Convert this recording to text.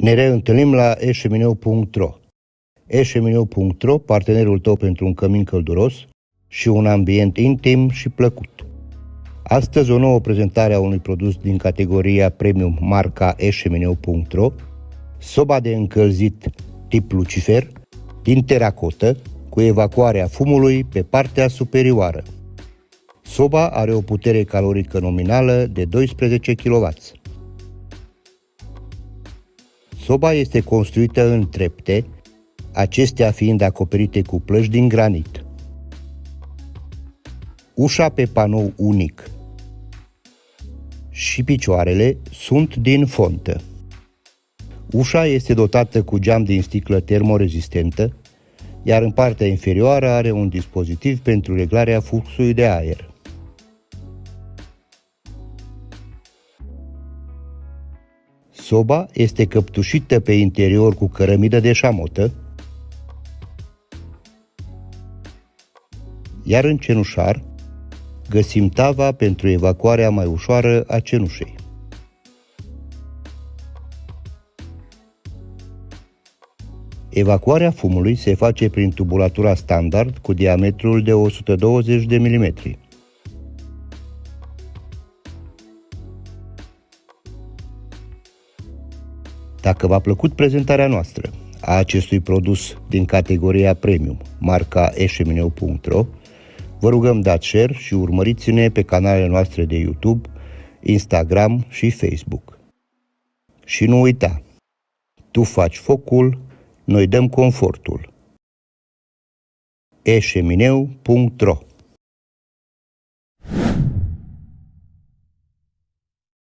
Ne reîntâlnim la eșemineu.ro. eșemineu.ro, partenerul tău pentru un cămin călduros și un ambient intim și plăcut. Astăzi o nouă prezentare a unui produs din categoria premium marca eșemineu.ro, soba de încălzit tip Lucifer, din teracotă, cu evacuarea fumului pe partea superioară. Soba are o putere calorică nominală de 12 kW. Soba este construită în trepte, acestea fiind acoperite cu plăci din granit. Ușa pe panou unic și picioarele sunt din fontă. Ușa este dotată cu geam din sticlă termorezistentă, iar în partea inferioară are un dispozitiv pentru reglarea fluxului de aer. Soba este căptușită pe interior cu cărămidă de șamotă, iar în cenușar găsim tava pentru evacuarea mai ușoară a cenușei. Evacuarea fumului se face prin tubulatura standard cu diametrul de 120 de mm. Dacă v-a plăcut prezentarea noastră a acestui produs din categoria premium, marca eșemineu.ro, vă rugăm dați share și urmăriți-ne pe canalele noastre de YouTube, Instagram și Facebook. Și nu uita, tu faci focul, noi dăm confortul. eșemineu.ro